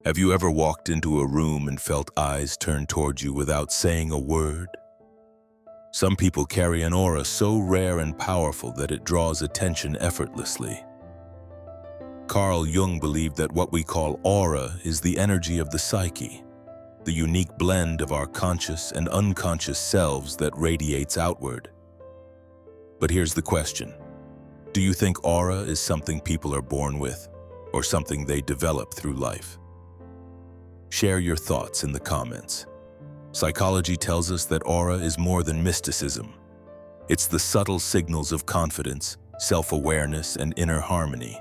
Have you ever walked into a room and felt eyes turn toward you without saying a word? Some people carry an aura so rare and powerful that it draws attention effortlessly. Carl Jung believed that what we call aura is the energy of the psyche, the unique blend of our conscious and unconscious selves that radiates outward. But here's the question. Do you think aura is something people are born with, or something they develop through life? Share your thoughts in the comments. Psychology tells us that aura is more than mysticism. It's the subtle signals of confidence, self-awareness, and inner harmony.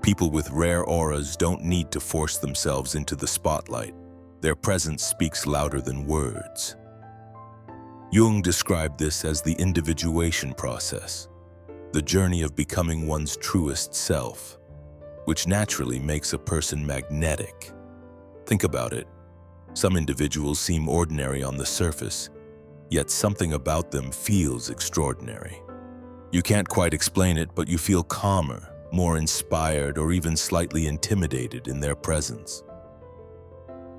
People with rare auras don't need to force themselves into the spotlight. Their presence speaks louder than words. Jung described this as the individuation process, the journey of becoming one's truest self, which naturally makes a person magnetic. Think about it. Some individuals seem ordinary on the surface, yet something about them feels extraordinary. You can't quite explain it, but you feel calmer, more inspired, or even slightly intimidated in their presence.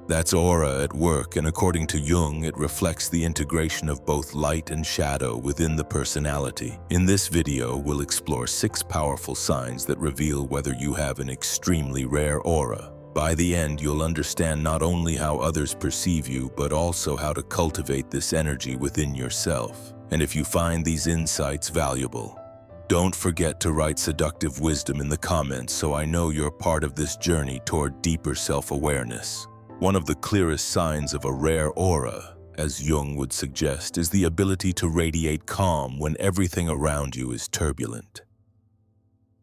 That's aura at work, and according to Jung, it reflects the integration of both light and shadow within the personality. In this video, we'll explore 6 powerful signs that reveal whether you have an extremely rare aura. By the end, you'll understand not only how others perceive you, but also how to cultivate this energy within yourself. And if you find these insights valuable, don't forget to write seductive wisdom in the comments so I know you're part of this journey toward deeper self-awareness. One of the clearest signs of a rare aura, as Jung would suggest, is the ability to radiate calm when everything around you is turbulent.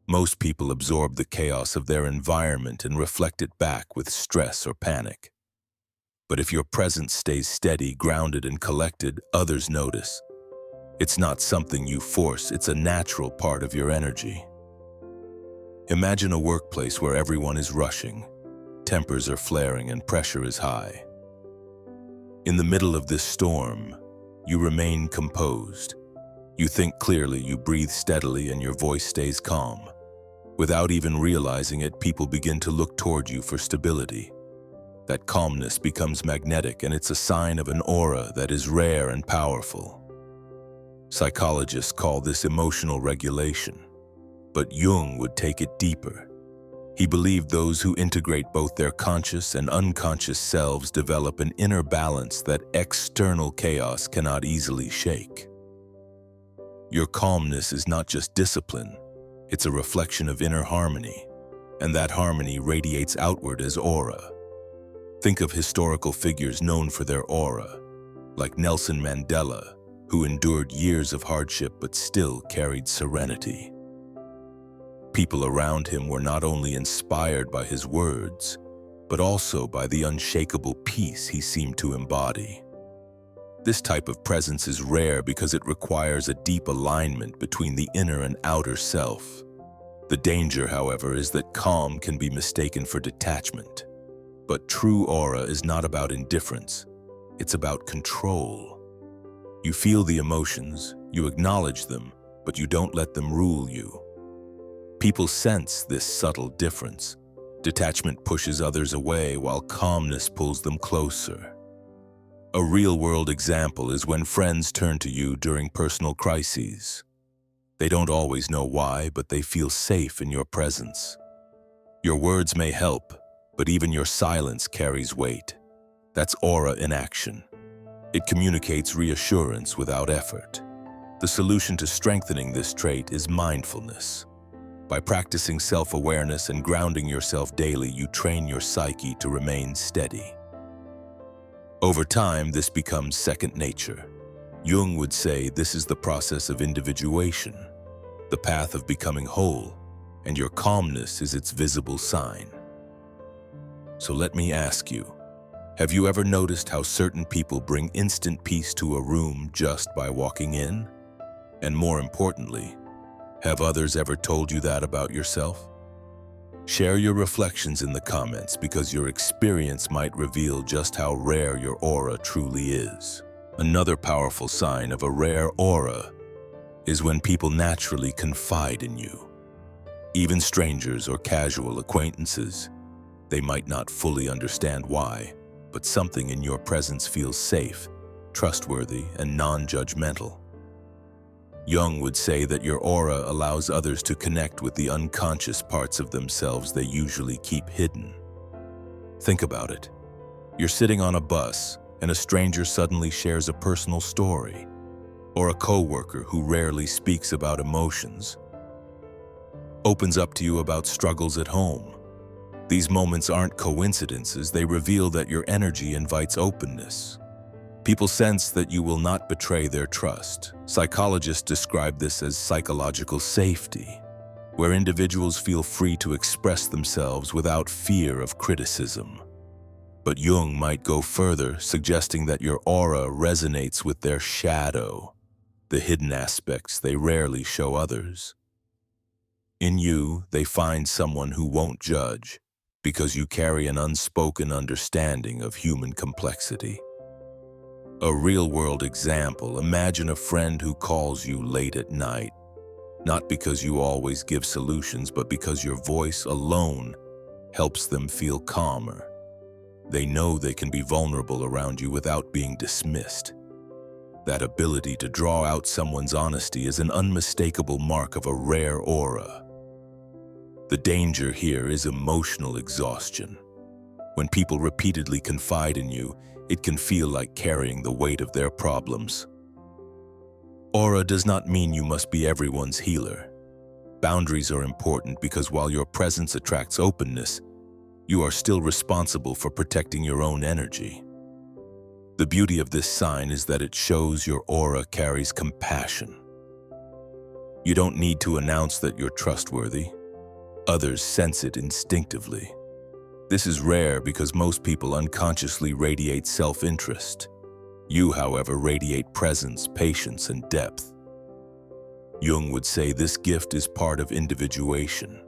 Most people absorb the chaos of their environment and reflect it back with stress or panic. But if your presence stays steady, grounded, and collected, others notice. It's not something you force, it's a natural part of your energy. Imagine a workplace where everyone is rushing, tempers are flaring, and pressure is high. In the middle of this storm, you remain composed. You think clearly, you breathe steadily, and your voice stays calm. Without even realizing it, people begin to look toward you for stability. That calmness becomes magnetic, and it's a sign of an aura that is rare and powerful. Psychologists call this emotional regulation, but Jung would take it deeper. He believed those who integrate both their conscious and unconscious selves develop an inner balance that external chaos cannot easily shake. Your calmness is not just discipline, it's a reflection of inner harmony, and that harmony radiates outward as aura. Think of historical figures known for their aura, like Nelson Mandela, who endured years of hardship but still carried serenity. People around him were not only inspired by his words, but also by the unshakable peace he seemed to embody. This type of presence is rare because it requires a deep alignment between the inner and outer self. The danger, however, is that calm can be mistaken for detachment. But true aura is not about indifference, it's about control. You feel the emotions, you acknowledge them, but you don't let them rule you. People sense this subtle difference. Detachment pushes others away while calmness pulls them closer. A real-world example is when friends turn to you during personal crises. They don't always know why, but they feel safe in your presence. Your words may help, but even your silence carries weight. That's aura in action. It communicates reassurance without effort. The solution to strengthening this trait is mindfulness. By practicing self-awareness and grounding yourself daily, you train your psyche to remain steady. Over time, this becomes second nature. Jung would say this is the process of individuation, the path of becoming whole, and your calmness is its visible sign. So let me ask you, have you ever noticed how certain people bring instant peace to a room just by walking in? And more importantly, have others ever told you that about yourself? Share your reflections in the comments because your experience might reveal just how rare your aura truly is. Another powerful sign of a rare aura is when people naturally confide in you. Even strangers or casual acquaintances, They might not fully understand why, but something in your presence feels safe, trustworthy, and non-judgmental. Jung would say that your aura allows others to connect with the unconscious parts of themselves they usually keep hidden. Think about it. You're sitting on a bus, and a stranger suddenly shares a personal story, or a coworker who rarely speaks about emotions opens up to you about struggles at home. These moments aren't coincidences, they reveal that your energy invites openness. People sense that you will not betray their trust. Psychologists describe this as psychological safety, where individuals feel free to express themselves without fear of criticism. But Jung might go further, suggesting that your aura resonates with their shadow, the hidden aspects they rarely show others. In you, they find someone who won't judge, because you carry an unspoken understanding of human complexity. A real-world example: imagine a friend who calls you late at night, not because you always give solutions, but because your voice alone helps them feel calmer. They know they can be vulnerable around you without being dismissed. That ability to draw out someone's honesty is an unmistakable mark of a rare aura. The danger here is emotional exhaustion. When people repeatedly confide in you, it can feel like carrying the weight of their problems. Aura does not mean you must be everyone's healer. Boundaries are important because while your presence attracts openness, you are still responsible for protecting your own energy. The beauty of this sign is that it shows your aura carries compassion. You don't need to announce that you're trustworthy. Others sense it instinctively. This is rare because most people unconsciously radiate self-interest. You, however, radiate presence, patience, and depth. Jung would say this gift is part of individuation.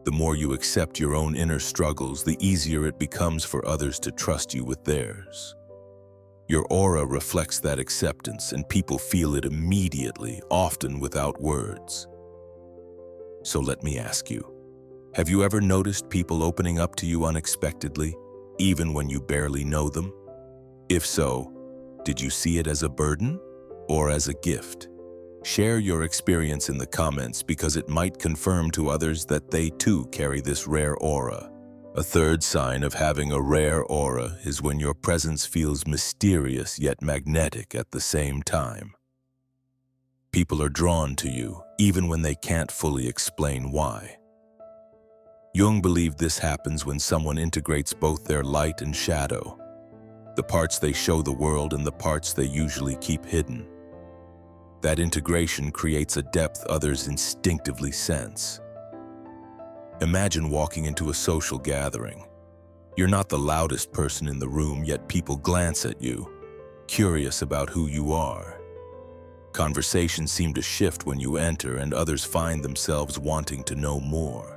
The more you accept your own inner struggles, the easier it becomes for others to trust you with theirs. Your aura reflects that acceptance, and people feel it immediately, often without words. So let me ask you, have you ever noticed people opening up to you unexpectedly, even when you barely know them? If so, did you see it as a burden or as a gift? Share your experience in the comments because it might confirm to others that they too carry this rare aura. A third sign of having a rare aura is when your presence feels mysterious yet magnetic at the same time. People are drawn to you even when they can't fully explain why. Jung believed this happens when someone integrates both their light and shadow, the parts they show the world and the parts they usually keep hidden. That integration creates a depth others instinctively sense. Imagine walking into a social gathering. You're not the loudest person in the room, yet people glance at you, curious about who you are. Conversations seem to shift when you enter, and others find themselves wanting to know more.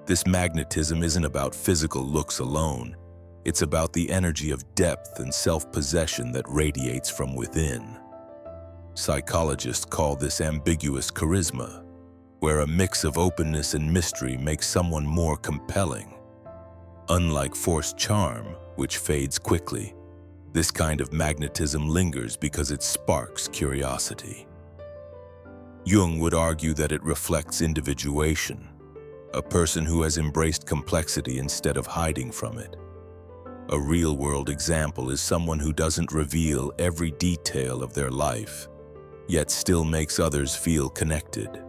This magnetism isn't about physical looks alone. It's about the energy of depth and self-possession that radiates from within. Psychologists call this ambiguous charisma, where a mix of openness and mystery makes someone more compelling. Unlike forced charm, which fades quickly, this kind of magnetism lingers because it sparks curiosity. Jung would argue that it reflects individuation, a person who has embraced complexity instead of hiding from it. A real-world example is someone who doesn't reveal every detail of their life, yet still makes others feel connected.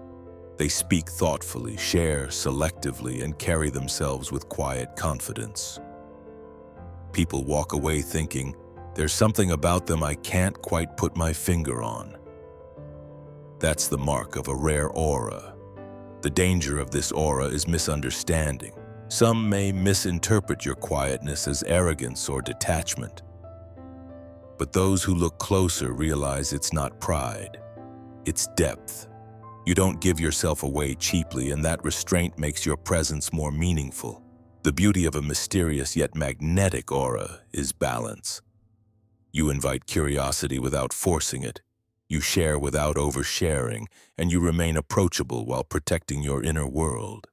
They speak thoughtfully, share selectively, and carry themselves with quiet confidence. People walk away thinking, "There's something about them I can't quite put my finger on." That's the mark of a rare aura. The danger of this aura is misunderstanding. Some may misinterpret your quietness as arrogance or detachment. But those who look closer realize it's not pride, it's depth. You don't give yourself away cheaply, and that restraint makes your presence more meaningful. The beauty of a mysterious yet magnetic aura is balance. You invite curiosity without forcing it. You share without oversharing, and you remain approachable while protecting your inner world.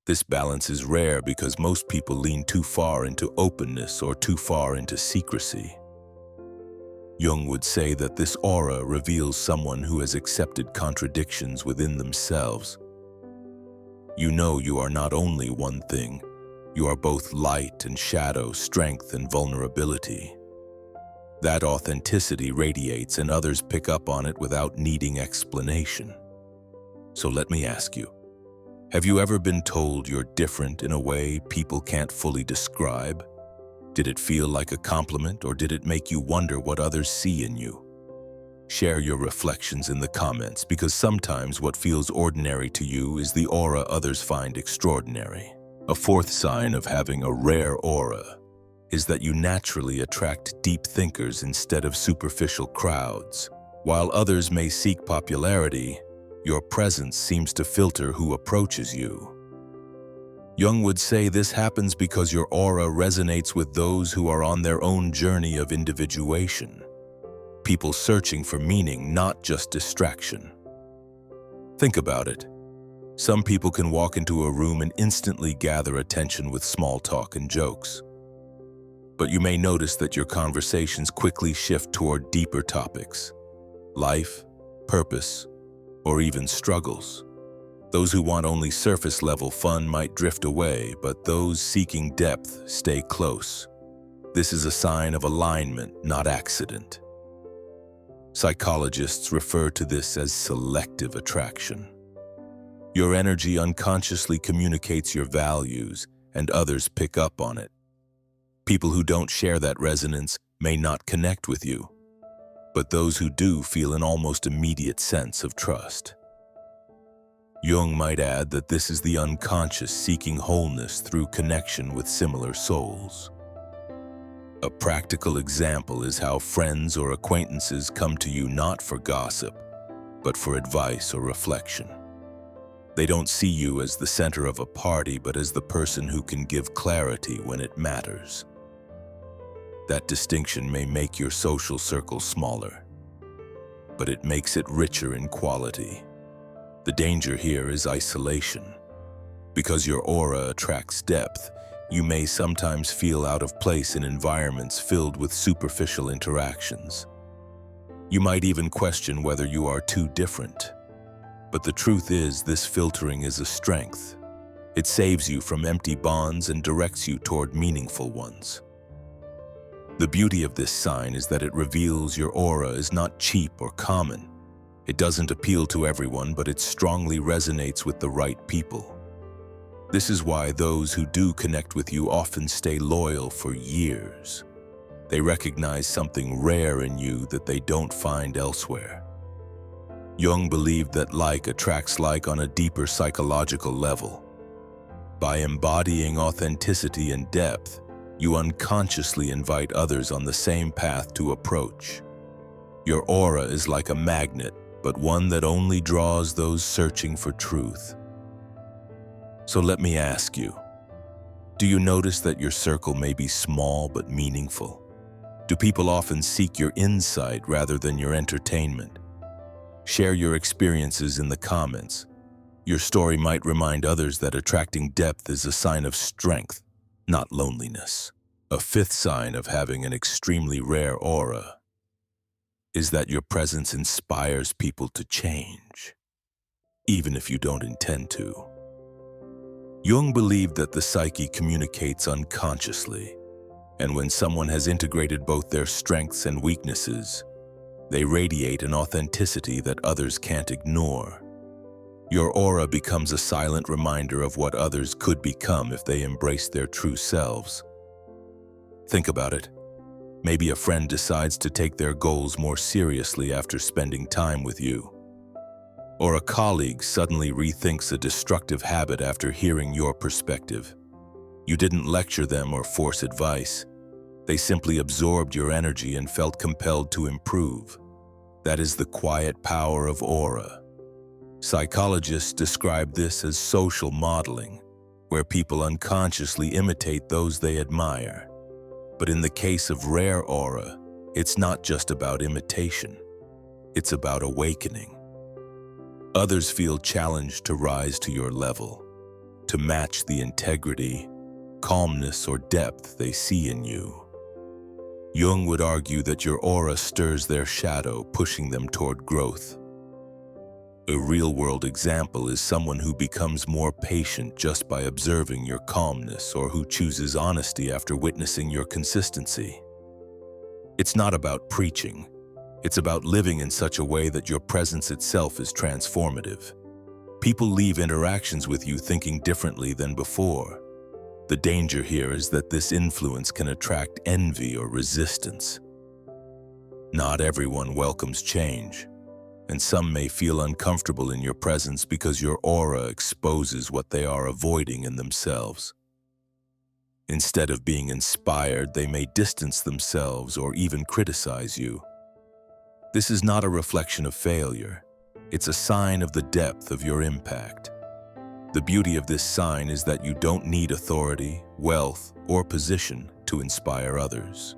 This balance is rare because most people lean too far into openness or too far into secrecy. Jung would say that this aura reveals someone who has accepted contradictions within themselves. You know you are not only one thing, you are both light and shadow, strength and vulnerability. That authenticity radiates and others pick up on it without needing explanation. So let me ask you, have you ever been told you're different in a way people can't fully describe? Did it feel like a compliment, or did it make you wonder what others see in you? Share your reflections in the comments, because sometimes what feels ordinary to you is the aura others find extraordinary. A fourth sign of having a rare aura is that you naturally attract deep thinkers instead of superficial crowds. While others may seek popularity, your presence seems to filter who approaches you. Jung would say this happens because your aura resonates with those who are on their own journey of individuation. People searching for meaning, not just distraction. Think about it. Some people can walk into a room and instantly gather attention with small talk and jokes. But you may notice that your conversations quickly shift toward deeper topics: life, purpose, or even struggles. Those who want only surface-level fun might drift away, but those seeking depth stay close. This is a sign of alignment, not accident. Psychologists refer to this as selective attraction. Your energy unconsciously communicates your values, and others pick up on it. People who don't share that resonance may not connect with you, but those who do feel an almost immediate sense of trust. Jung might add that this is the unconscious seeking wholeness through connection with similar souls. A practical example is how friends or acquaintances come to you not for gossip, but for advice or reflection. They don't see you as the center of a party, but as the person who can give clarity when it matters. That distinction may make your social circle smaller, but it makes it richer in quality. The danger here is isolation. Because your aura attracts depth, you may sometimes feel out of place in environments filled with superficial interactions. You might even question whether you are too different. But the truth is, this filtering is a strength. It saves you from empty bonds and directs you toward meaningful ones. The beauty of this sign is that it reveals your aura is not cheap or common. It doesn't appeal to everyone, but it strongly resonates with the right people. This is why those who do connect with you often stay loyal for years. They recognize something rare in you that they don't find elsewhere. Jung believed that like attracts like on a deeper psychological level. By embodying authenticity and depth, you unconsciously invite others on the same path to approach. Your aura is like a magnet, but one that only draws those searching for truth. So let me ask you, do you notice that your circle may be small but meaningful? Do people often seek your insight rather than your entertainment? Share your experiences in the comments. Your story might remind others that attracting depth is a sign of strength, not loneliness. A fifth sign of having an extremely rare aura is that your presence inspires people to change, even if you don't intend to. Jung believed that the psyche communicates unconsciously, and when someone has integrated both their strengths and weaknesses, they radiate an authenticity that others can't ignore. Your aura becomes a silent reminder of what others could become if they embrace their true selves. Think about it. Maybe a friend decides to take their goals more seriously after spending time with you. Or a colleague suddenly rethinks a destructive habit after hearing your perspective. You didn't lecture them or force advice. They simply absorbed your energy and felt compelled to improve. That is the quiet power of aura. Psychologists describe this as social modeling, where people unconsciously imitate those they admire. But in the case of rare aura, it's not just about imitation. It's about awakening. Others feel challenged to rise to your level. to match the integrity, calmness, or depth they see in you. Jung would argue that your aura stirs their shadow, pushing them toward growth. A real-world example is someone who becomes more patient just by observing your calmness, or who chooses honesty after witnessing your consistency. It's not about preaching. It's about living in such a way that your presence itself is transformative. People leave interactions with you thinking differently than before. The danger here is that this influence can attract envy or resistance. Not everyone welcomes change, and some may feel uncomfortable in your presence because your aura exposes what they are avoiding in themselves. Instead of being inspired, they may distance themselves or even criticize you. This is not a reflection of failure. It's a sign of the depth of your impact. The beauty of this sign is that you don't need authority, wealth, or position to inspire others.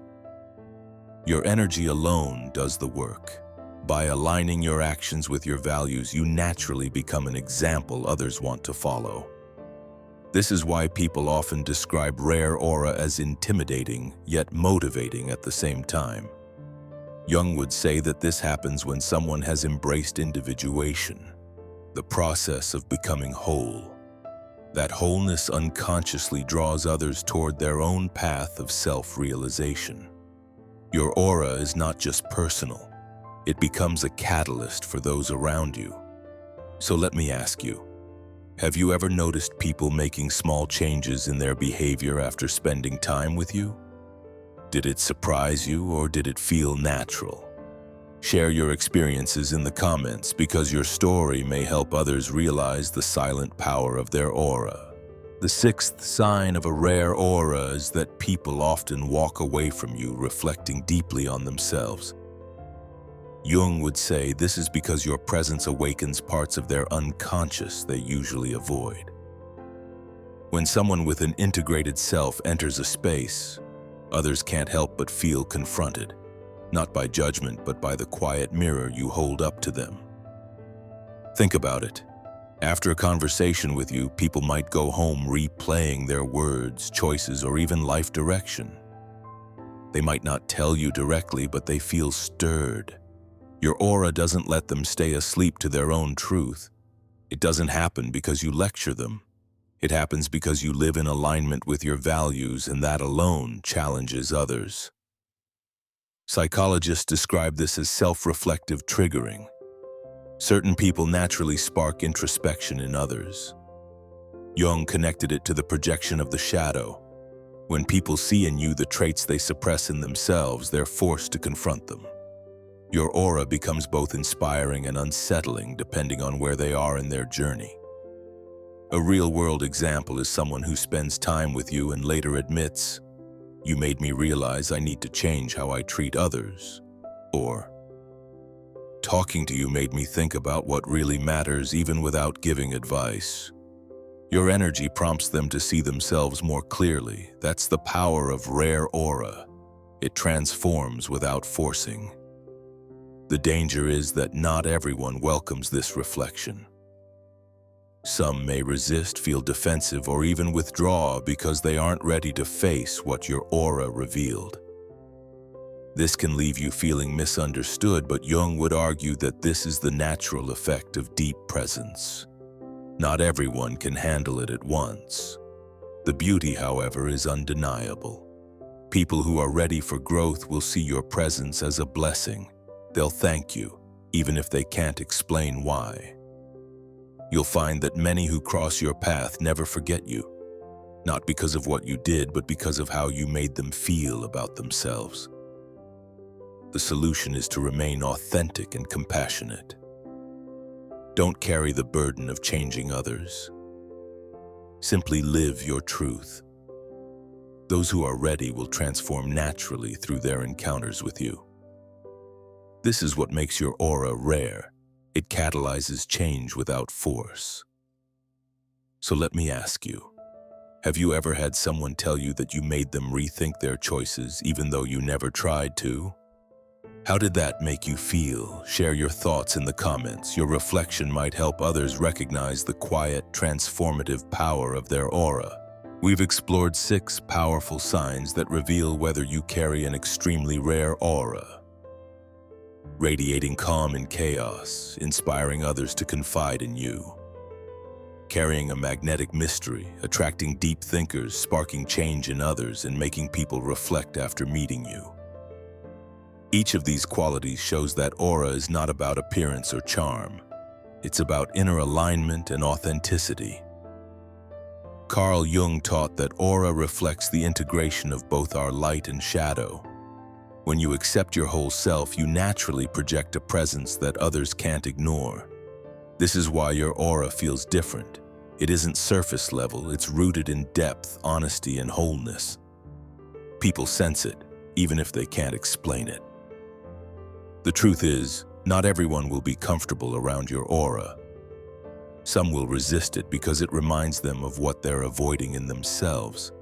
Your energy alone does the work. By aligning your actions with your values, you naturally become an example others want to follow. This is why people often describe rare aura as intimidating, yet motivating at the same time. Jung would say that this happens when someone has embraced individuation, the process of becoming whole. That wholeness unconsciously draws others toward their own path of self-realization. Your aura is not just personal. It becomes a catalyst for those around you. So let me ask you, have you ever noticed people making small changes in their behavior after spending time with you? Did it surprise you, or did it feel natural? Share your experiences in the comments, because your story may help others realize the silent power of their aura. The sixth sign of a rare aura is that people often walk away from you reflecting deeply on themselves. Jung would say this is because your presence awakens parts of their unconscious they usually avoid. When someone with an integrated self enters a space, others can't help but feel confronted, not by judgment, but by the quiet mirror you hold up to them. Think about it. After a conversation with you, people might go home replaying their words, choices, or even life direction. They might not tell you directly, but they feel stirred. Your aura doesn't let them stay asleep to their own truth. It doesn't happen because you lecture them. It happens because you live in alignment with your values, and that alone challenges others. Psychologists describe this as self-reflective triggering. Certain people naturally spark introspection in others. Jung connected it to the projection of the shadow. When people see in you the traits they suppress in themselves, they're forced to confront them. Your aura becomes both inspiring and unsettling depending on where they are in their journey. A real-world example is someone who spends time with you and later admits, "You made me realize I need to change how I treat others," or "Talking to you made me think about what really matters even without giving advice." Your energy prompts them to see themselves more clearly. That's the power of rare aura. It transforms without forcing. The danger is that not everyone welcomes this reflection. Some may resist, feel defensive, or even withdraw because they aren't ready to face what your aura revealed. This can leave you feeling misunderstood, but Jung would argue that this is the natural effect of deep presence. Not everyone can handle it at once. The beauty, however, is undeniable. People who are ready for growth will see your presence as a blessing. They'll thank you, even if they can't explain why. You'll find that many who cross your path never forget you, not because of what you did, but because of how you made them feel about themselves. The solution is to remain authentic and compassionate. Don't carry the burden of changing others. Simply live your truth. Those who are ready will transform naturally through their encounters with you. This is what makes your aura rare. It catalyzes change without force. So let me ask you, have you ever had someone tell you that you made them rethink their choices even though you never tried to? How did that make you feel? Share your thoughts in the comments. Your reflection might help others recognize the quiet, transformative power of their aura. We've explored 6 powerful signs that reveal whether you carry an extremely rare aura. Radiating calm in chaos, inspiring others to confide in you. Carrying a magnetic mystery, attracting deep thinkers, sparking change in others, and making people reflect after meeting you. Each of these qualities shows that aura is not about appearance or charm. It's about inner alignment and authenticity. Carl Jung taught that aura reflects the integration of both our light and shadow. When you accept your whole self, you naturally project a presence that others can't ignore. This is why your aura feels different. It isn't surface level, it's rooted in depth, honesty, and wholeness. People sense it, even if they can't explain it. The truth is, not everyone will be comfortable around your aura. Some will resist it because it reminds them of what they're avoiding in themselves.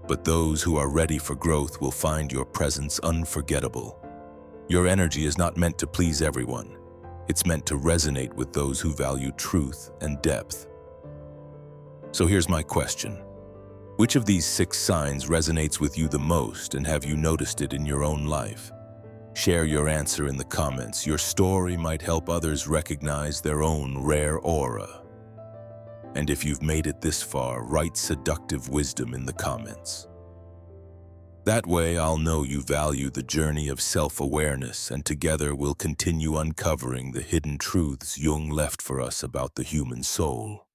But those who are ready for growth will find your presence unforgettable. Your energy is not meant to please everyone. It's meant to resonate with those who value truth and depth. So here's my question. Which of these 6 signs resonates with you the most, and have you noticed it in your own life? Share your answer in the comments. Your story might help others recognize their own rare aura. And if you've made it this far, write seductive wisdom in the comments. That way, I'll know you value the journey of self-awareness, and together we'll continue uncovering the hidden truths Jung left for us about the human soul.